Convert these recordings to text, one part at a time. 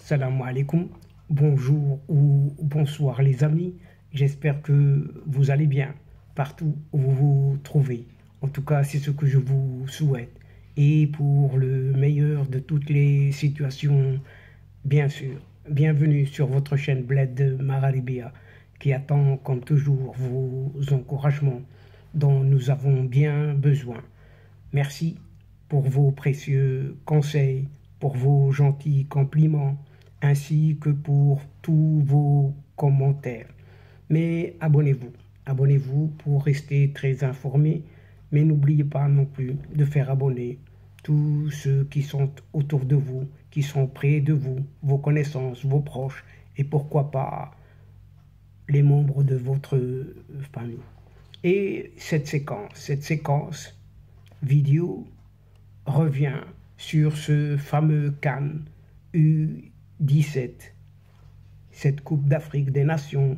Salam alaikum, bonjour ou bonsoir les amis, j'espère que vous allez bien partout où vous vous trouvez. En tout cas, c'est ce que je vous souhaite. Et pour le meilleur de toutes les situations, bien sûr, bienvenue sur votre chaîne Bled Maralibia qui attend comme toujours vos encouragements dont nous avons bien besoin. Merci pour vos précieux conseils, pour vos gentils compliments, ainsi que pour tous vos commentaires. Mais abonnez-vous pour rester très informés, mais n'oubliez pas non plus de faire abonner tous ceux qui sont autour de vous, qui sont près de vous, vos connaissances, vos proches, et pourquoi pas les membres de votre famille. Et cette séquence vidéo revient sur ce fameux CAN U17, cette Coupe d'Afrique des Nations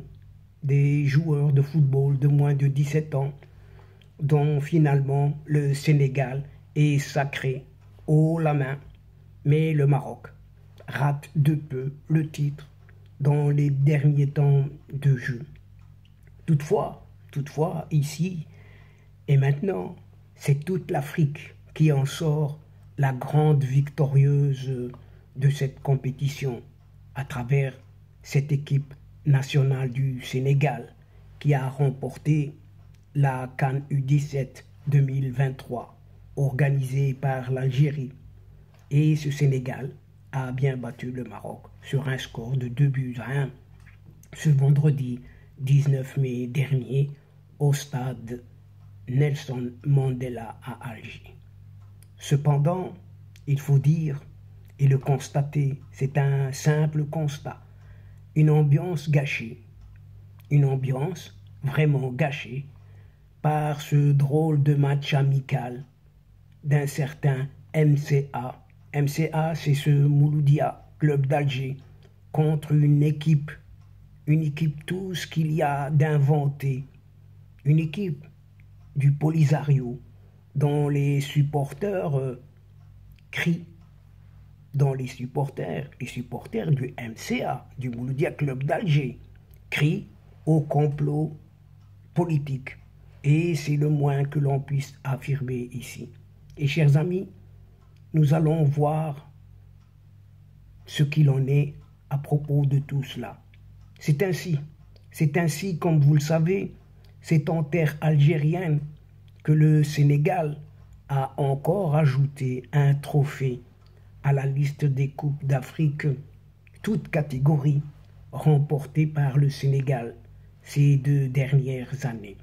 des joueurs de football de moins de 17 ans, dont finalement le Sénégal est sacré haut la main, mais le Maroc rate de peu le titre dans les derniers temps de jeu. Toutefois, ici et maintenant, c'est toute l'Afrique qui en sort la grande victorieuse de cette compétition à travers cette équipe nationale du Sénégal qui a remporté la CAN U17 2023 organisée par l'Algérie. Et ce Sénégal a bien battu le Maroc sur un score de 2-1 ce vendredi 19 mai dernier au stade Nelson Mandela à Alger. Cependant, il faut dire et le constater, c'est un simple constat, une ambiance gâchée, une ambiance vraiment gâchée par ce drôle de match amical d'un certain MCA. MCA, c'est ce Mouloudia, club d'Alger, contre une équipe tout ce qu'il y a d'inventé, une équipe du Polisario, dont les supporters crient, dont les supporters du MCA, du Mouloudia Club d'Alger, crient au complot politique. Et c'est le moins que l'on puisse affirmer ici. Et chers amis, nous allons voir ce qu'il en est à propos de tout cela. C'est ainsi, comme vous le savez, c'est en terre algérienne que le Sénégal a encore ajouté un trophée à la liste des Coupes d'Afrique, toutes catégories remportées par le Sénégal ces 2 dernières années.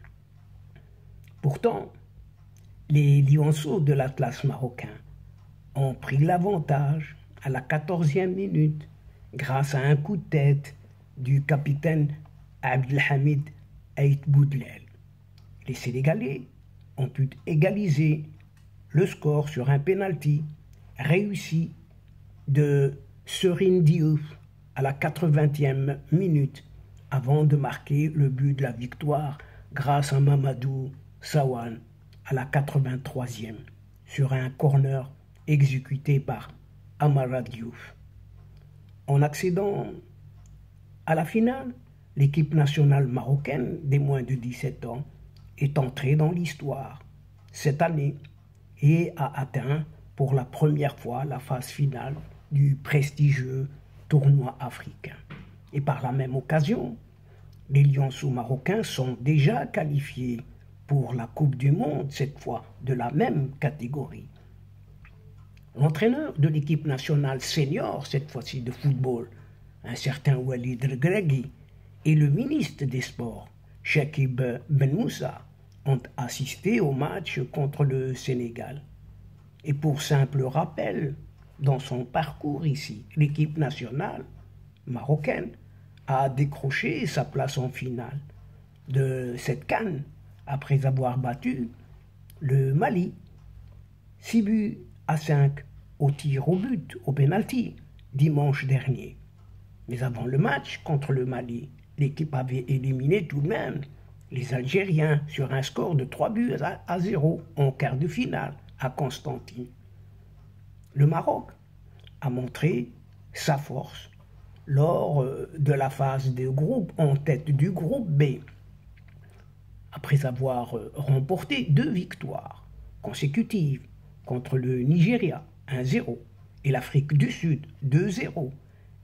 Pourtant, les lionceaux de l'Atlas marocain ont pris l'avantage à la 14e minute grâce à un coup de tête du capitaine Abdelhamid Ait Boudlel. Les Sénégalais ont pu égaliser le score sur un penalty réussi de Serine Diouf à la 80e minute avant de marquer le but de la victoire grâce à Mamadou Sawan à la 83e sur un corner exécuté par Amara Diouf. En accédant à la finale, l'équipe nationale marocaine des moins de 17 ans est entrée dans l'histoire cette année et a atteint pour la première fois la phase finale du prestigieux tournoi africain. Et par la même occasion, les lionceaux marocains sont déjà qualifiés pour la Coupe du Monde, cette fois de la même catégorie. L'entraîneur de l'équipe nationale senior, cette fois-ci de football, un certain Walid Regragui, et le ministre des Sports, Chakib Ben Moussa, ont assisté au match contre le Sénégal. Et pour simple rappel, dans son parcours ici, l'équipe nationale marocaine a décroché sa place en finale de cette CAN après avoir battu le Mali 6-5 au tir au but, au penalty, dimanche dernier. Mais avant le match contre le Mali, l'équipe avait éliminé tout de même les Algériens sur un score de 3-0 en quart de finale à Constantine. Le Maroc a montré sa force lors de la phase de groupe en tête du groupe B, après avoir remporté 2 victoires consécutives contre le Nigeria 1-0 et l'Afrique du Sud 2-0,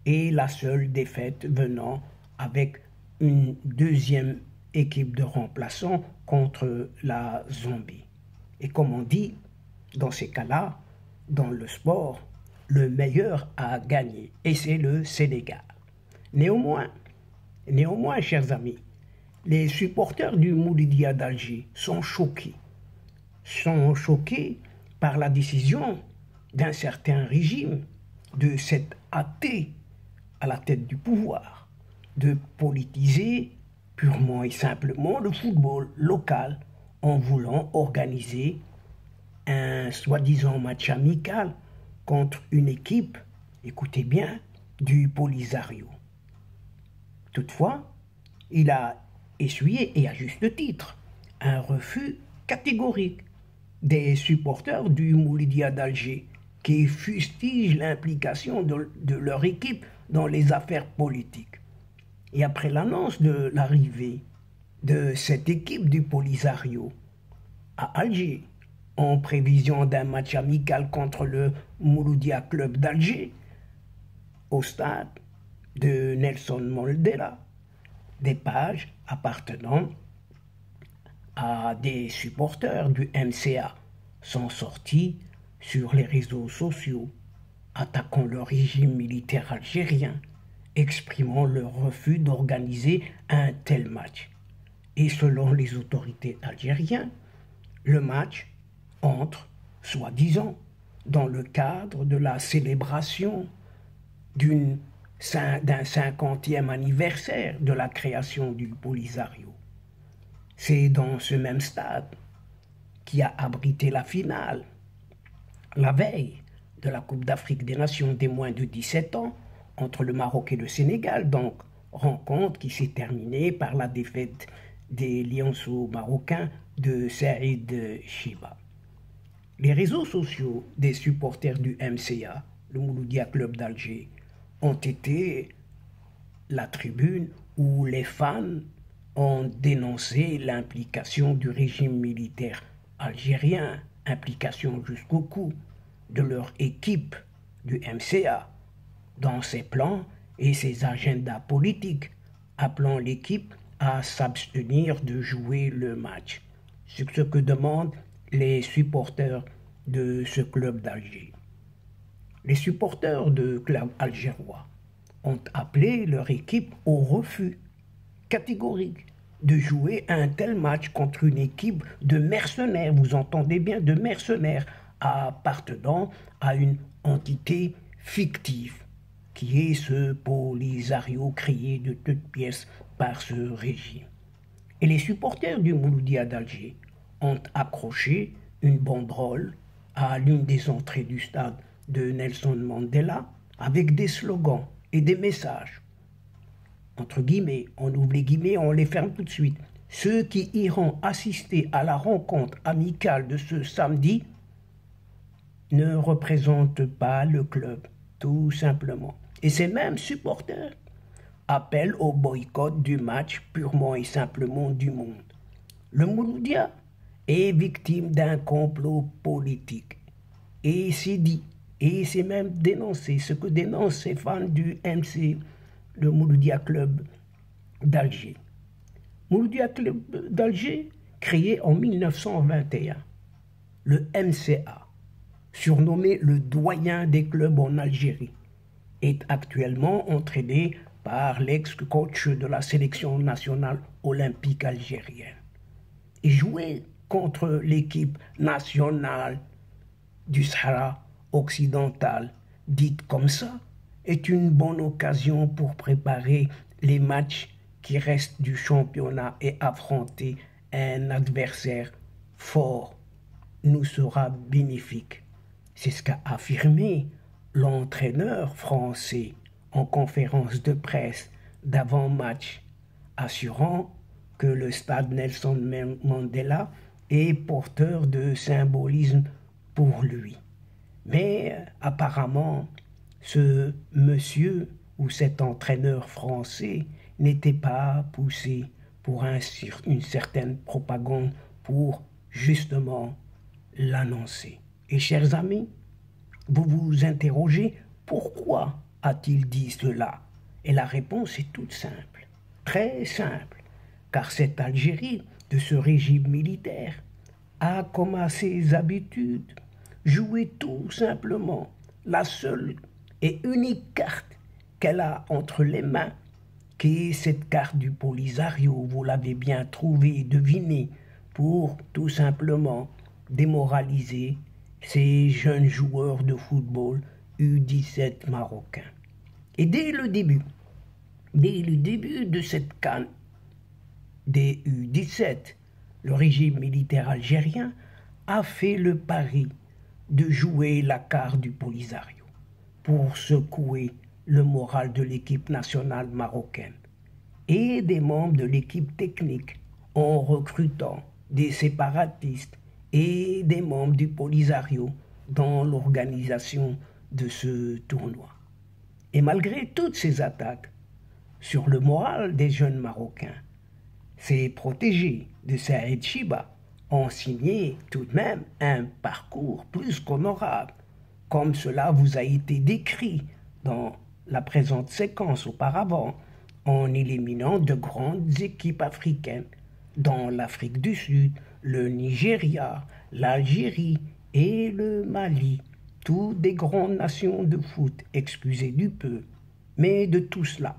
et la seule défaite venant avec une deuxième équipe de remplaçants contre la Zambie. Et comme on dit, dans ces cas-là, dans le sport, le meilleur a gagné, et c'est le Sénégal. Néanmoins, chers amis, les supporters du Mouloudia d'Alger sont choqués par la décision d'un certain régime de cet athée à la tête du pouvoir de politiser purement et simplement le football local en voulant organiser un soi-disant match amical contre une équipe, écoutez bien, du Polisario. Toutefois, il a essuyé, et à juste titre, un refus catégorique des supporters du Mouloudia d'Alger qui fustigent l'implication de leur équipe dans les affaires politiques. Et après l'annonce de l'arrivée de cette équipe du Polisario à Alger, en prévision d'un match amical contre le Mouloudia Club d'Alger, au stade de Nelson Mandela, des pages appartenant à des supporters du MCA sont sortis sur les réseaux sociaux, attaquant le régime militaire algérien, exprimant leur refus d'organiser un tel match. Et selon les autorités algériennes, le match entre, soi-disant, dans le cadre de la célébration d'un 50e anniversaire de la création du Polisario. C'est dans ce même stade qui a abrité la finale, la veille de la Coupe d'Afrique des Nations des moins de 17 ans, entre le Maroc et le Sénégal, donc rencontre qui s'est terminée par la défaite des lionceaux marocains de Saïd Chiba. Les réseaux sociaux des supporters du MCA, le Mouloudia Club d'Alger, ont été la tribune où les fans ont dénoncé l'implication du régime militaire algérien, implication jusqu'au cou de leur équipe du MCA dans ses plans et ses agendas politiques, appelant l'équipe à s'abstenir de jouer le match. C'est ce que demandent les supporters de ce club d'Alger. Les supporters de club algérois ont appelé leur équipe au refus catégorique de jouer un tel match contre une équipe de mercenaires, vous entendez bien, de mercenaires appartenant à une entité fictive qui est ce Polisario créé de toutes pièces par ce régime. Et les supporters du Mouloudia d'Alger ont accroché une banderole à l'une des entrées du stade de Nelson Mandela avec des slogans et des messages. Entre guillemets, on ouvre les guillemets, on les ferme tout de suite. Ceux qui iront assister à la rencontre amicale de ce samedi ne représentent pas le club, tout simplement. Et ces mêmes supporters appellent au boycott du match purement et simplement du monde. Le Mouloudia est victime d'un complot politique. Et c'est dit, et c'est même dénoncé, ce que dénoncent ces fans du MC, le Mouloudia Club d'Alger. Mouloudia Club d'Alger, créé en 1921, le MCA, surnommé le doyen des clubs en Algérie, est actuellement entraîné par l'ex-coach de la sélection nationale olympique algérienne. Et jouer contre l'équipe nationale du Sahara occidental, dite comme ça, est une bonne occasion pour préparer les matchs qui restent du championnat et affronter un adversaire fort nous sera bénéfique. C'est ce qu'a affirmé l'entraîneur français en conférence de presse d'avant-match, assurant que le stade Nelson Mandela est porteur de symbolisme pour lui. Mais apparemment, ce monsieur où cet entraîneur français n'était pas poussé pour une certaine propagande pour justement l'annoncer. Et chers amis, vous vous interrogez, pourquoi a-t-il dit cela? Et la réponse est toute simple, très simple, car cette Algérie de ce régime militaire a comme à ses habitudes joué tout simplement la seule et unique carte qu'elle a entre les mains, qui est cette carte du Polisario, vous l'avez bien trouvé et deviné, pour tout simplement démoraliser ces jeunes joueurs de football U17 marocains. Et dès le début de cette CAN des U17, le régime militaire algérien a fait le pari de jouer la carte du Polisario pour secouer le moral de l'équipe nationale marocaine et des membres de l'équipe technique en recrutant des séparatistes et des membres du Polisario dans l'organisation de ce tournoi. Et malgré toutes ces attaques sur le moral des jeunes Marocains, ces protégés de Saïd Chiba ont signé tout de même un parcours plus qu'honorable, comme cela vous a été décrit dans la présente séquence auparavant, en éliminant de grandes équipes africaines, dans l'Afrique du Sud, le Nigeria, l'Algérie et le Mali, toutes des grandes nations de foot, excusez du peu. Mais de tout cela,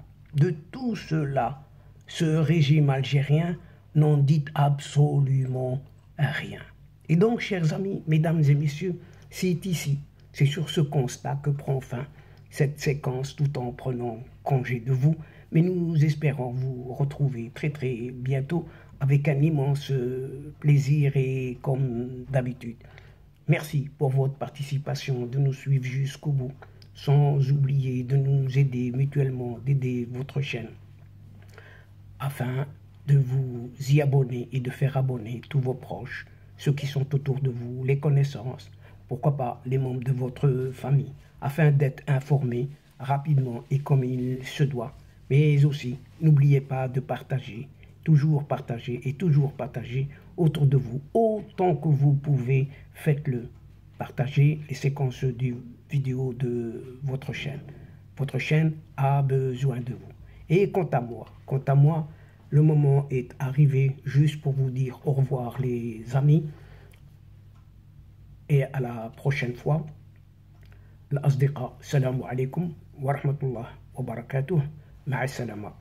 ce régime algérien n'en dit absolument rien. Et donc, chers amis, mesdames et messieurs, c'est ici, c'est sur ce constat que prend fin cette séquence tout en prenant congé de vous. Mais nous espérons vous retrouver très très bientôt avec un immense plaisir et comme d'habitude. Merci pour votre participation, de nous suivre jusqu'au bout, sans oublier de nous aider mutuellement, d'aider votre chaîne, afin de vous y abonner et de faire abonner tous vos proches, ceux qui sont autour de vous, les connaissances, pourquoi pas les membres de votre famille, afin d'être informés rapidement et comme il se doit. Mais aussi, n'oubliez pas de partager, toujours partager et toujours partager autour de vous, autant que vous pouvez, faites-le. Partagez les séquences de vidéos de votre chaîne. Votre chaîne a besoin de vous. Et quant à moi, le moment est arrivé juste pour vous dire au revoir les amis. Et à la prochaine fois. الأصدقاء السلام عليكم ورحمة الله وبركاته مع السلامة